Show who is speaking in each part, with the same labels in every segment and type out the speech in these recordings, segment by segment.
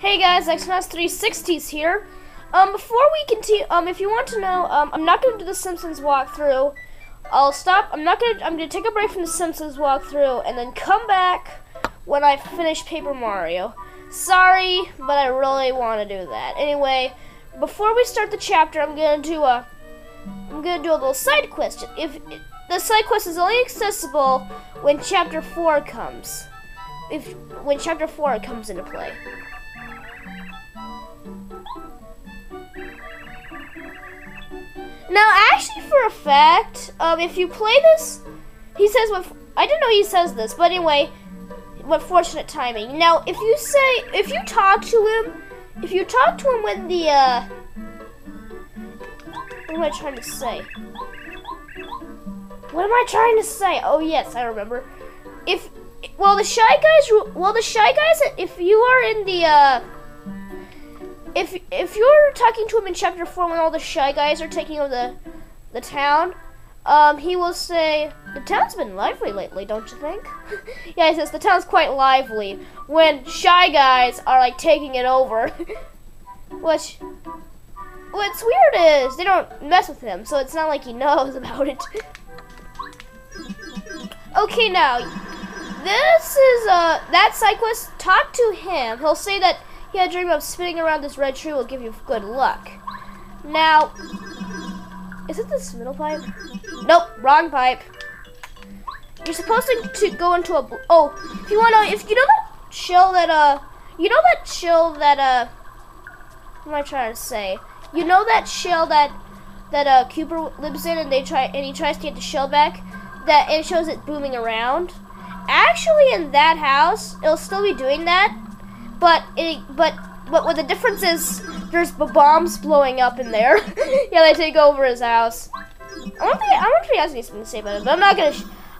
Speaker 1: Hey guys, Xmas360s here. Before we continue, if you want to know, I'm not going to do the Simpsons walkthrough. I'll stop. I'm gonna take a break from the Simpsons walkthrough and then come back when I finish Paper Mario. Sorry, but I really want to do that. Anyway, before we start the chapter, I'm gonna do a little side quest. The side quest is only accessible when Chapter 4 comes. When Chapter 4 comes into play. Now, actually, for a fact, if you play this, he says I didn't know he says this, but anyway, what fortunate timing. Now, if you talk to him when the, what am I trying to say? What am I trying to say? Oh yes, I remember. The Shy Guys, if you are in the, if you're talking to him in Chapter 4 when all the Shy Guys are taking over the town, he will say, the town's been lively lately, don't you think? Yeah, he says, the town's quite lively when Shy Guys are, like, taking it over. What's weird is they don't mess with him, so it's not like he knows about it. Okay, now, this is, that side quest. Talk to him. He'll say that he had a dream of spinning around this red tree will give you good luck. Now, is it this middle pipe? Nope, wrong pipe. You're supposed to go into a, if you know that shell that, what am I trying to say? You know that shell that Cooper lives in, and he tries to get the shell back, and it shows it booming around? Actually, in that house, it'll still be doing that, but what the difference is, there's bombs blowing up in there. Yeah, they take over his house. I wonder if he has anything to say about it, but I'm not gonna.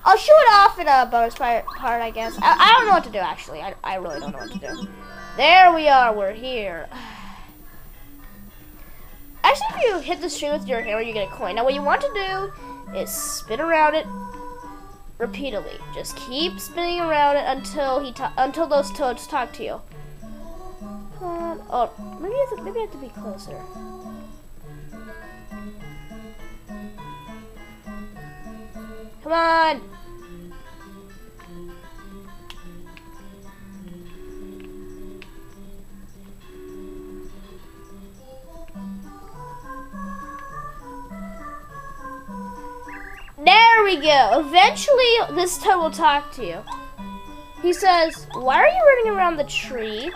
Speaker 1: I'll show it off in a bonus part, I guess. I don't know what to do, actually. I really don't know what to do. There we are. We're here. Actually, if you hit the string with your hammer, you get a coin. Now, what you want to do is spin around it repeatedly. Just keep spinning around it until those toads talk to you. Oh, maybe I have to be closer. Come on! There we go. Eventually, this toad will talk to you. He says, "Why are you running around the tree?"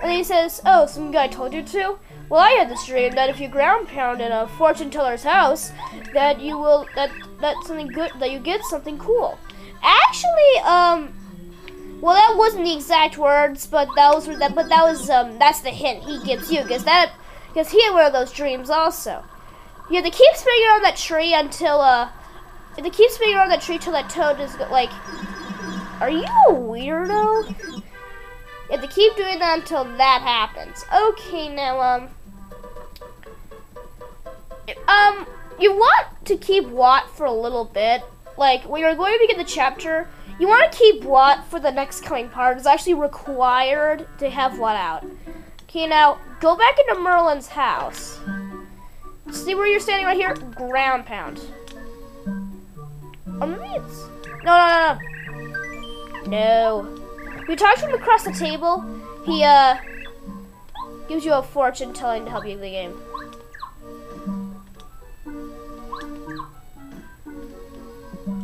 Speaker 1: And he says, "Oh, some guy told you to? Well, I had this dream that if you ground pound in a fortune teller's house, that you will that's something good, that you get something cool." Actually, well, that wasn't the exact words, but that's the hint he gives you, because he had one of those dreams also. You have to keep spinning around that tree until till that toad is like, "Are you a weirdo?" You have to keep doing that until that happens. Okay, now, you want to keep Watt for a little bit. Like, when you're going to begin the chapter, you want to keep Watt for the next coming part. It's actually required to have Watt out. Okay, now, go back into Merlin's house. See where you're standing right here? Ground pound. Or maybe it's... No. You talk to him across the table. He gives you a fortune telling to help you in the game.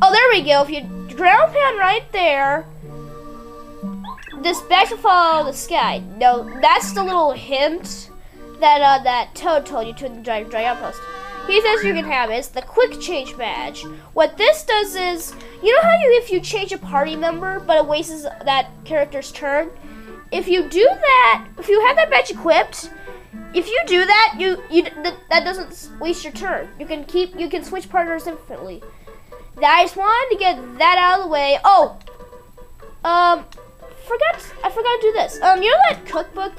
Speaker 1: Oh, there we go. If you ground pound right there, this badge will follow the sky. No, that's the little hint that that Toad told you to in the dry outpost. He says you can have it. It's the quick change badge. What this does is, you know how if you change a party member, but it wastes that character's turn? If you do that, if you have that badge equipped, if you do that, that doesn't waste your turn. You can switch partners infinitely. I just wanted to get that out of the way. Oh, I forgot to do this. You know that cookbook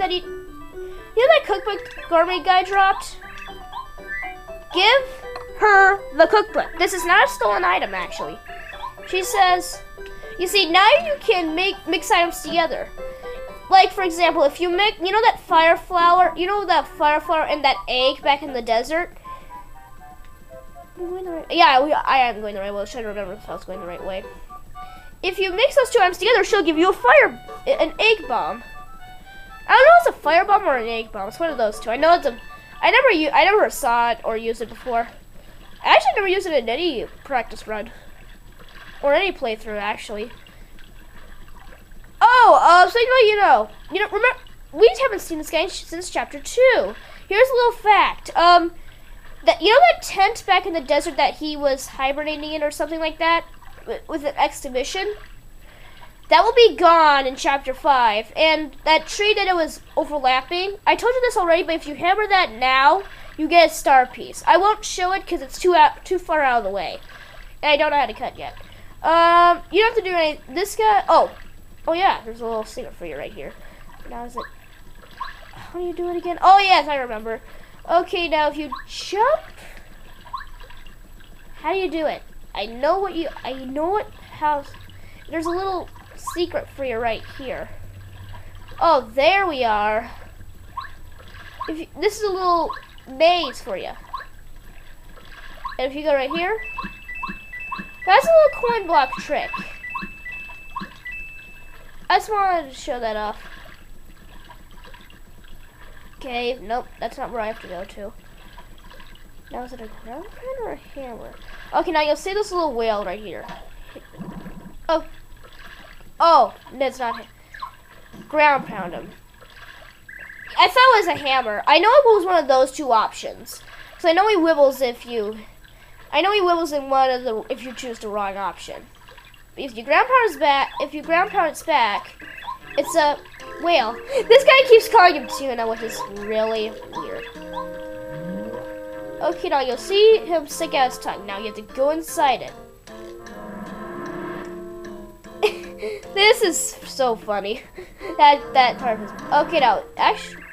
Speaker 1: gourmet guy dropped? Give her the cookbook. This is not a stolen item, actually. She says, you see, now you can mix items together. like for example, if you make, you know that fire flower, and that egg back in the desert? Yeah, I am going the right way. I was trying to remember if I was going the right way. If you mix those two items together, she'll give you an egg bomb. I don't know if it's a fire bomb or an egg bomb. It's one of those two. I know it's a. I never saw it or used it before. I actually never used it in any practice run or any playthrough actually. Oh, so remember we haven't seen this guy since chapter 2. Here's a little fact. That that tent back in the desert that he was hibernating in or something like that with an exhibition? That will be gone in chapter 5. And that tree that it was overlapping, I told you this already, but if you hammer that now, you get a star piece. I won't show it because it's too far out of the way. And I don't know how to cut yet. You don't have to do anything. This guy, oh yeah, there's a little secret for you right here. Now is it, how do you do it again? Oh yes, I remember. Okay, now if you jump, how do you do it? There's a little secret for you right here. Oh, there we are. This is a little maze for you. And if you go right here, that's a little coin block trick. I just wanted to show that off. Okay, nope, that's not where I have to go to. Now is it a ground pound or a hammer? Okay, now you'll see this little whale right here. Oh, that's not him. Ground pound him. I thought it was a hammer. I know it was one of those two options. So I know he wibbles if you choose the wrong option. But if you ground pound its back, it's a whale. This guy keeps calling him tuna, which is really weird. Okay, now you'll see him stick out his tongue. Now you have to go inside it. This is so funny. That part of his. Okay, now actually,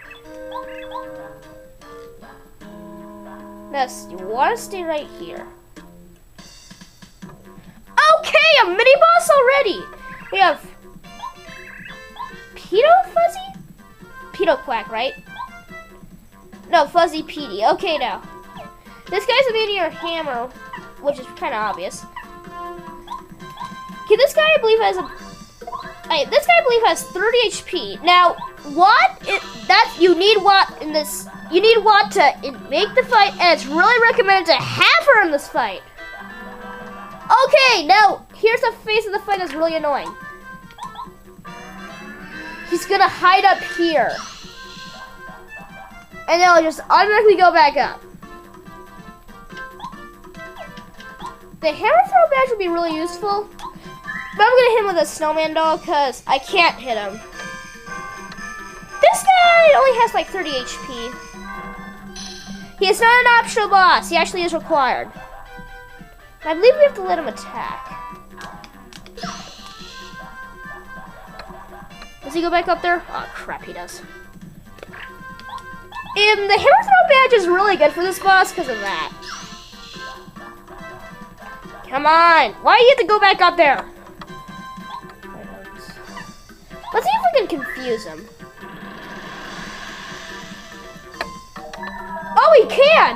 Speaker 1: Ness, you want to stay right here. Okay, a mini boss already. We have Pedo Fuzzy? Pedo Quack, right? No, Fuzzy Petey. Okay, now. This guy's a meteor hammer, which is kind of obvious. Okay, this guy I believe has 30 HP. Now, you need Watt to make the fight, and it's really recommended to have her in this fight. Okay, now here's the phase of the fight that's really annoying. He's gonna hide up here. And then I'll just automatically go back up. The hammer throw badge would be really useful. But I'm gonna hit him with a snowman doll because I can't hit him. This guy only has like 30 HP. He is not an optional boss. He actually is required. I believe we have to let him attack. Does he go back up there? Oh crap, he does. And the hammer throw badge is really good for this boss because of that. Come on! Why do you have to go back up there? Let's see if we can confuse him. Oh, he can!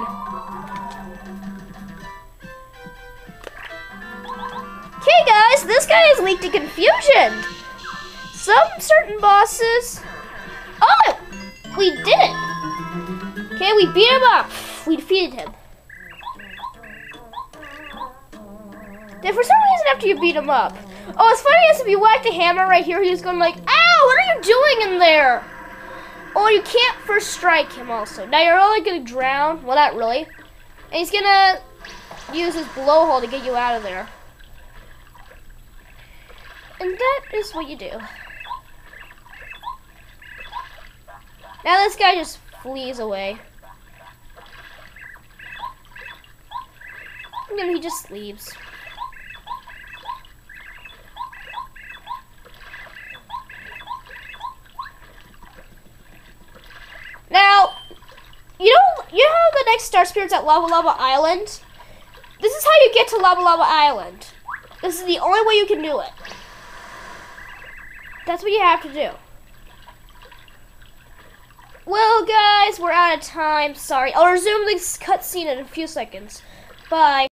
Speaker 1: Okay, guys, this guy is weak to confusion. Some certain bosses. Oh, we did it. Okay, we beat him up. We defeated him. Then for some reason, after you beat him up, oh, it's funny as if you whacked the hammer right here, he's going like, ow, what are you doing in there? Oh, you can't first strike him also. Now you're only gonna drown. Well, not really. And he's gonna use his blowhole to get you out of there. And that is what you do. Now this guy just flees away. And then he just leaves. Now, you know how the next Star Spirit's at Lava Lava Island? This is how you get to Lava Lava Island. This is the only way you can do it. That's what you have to do. Well, guys, we're out of time. Sorry. I'll resume this cutscene in a few seconds. Bye.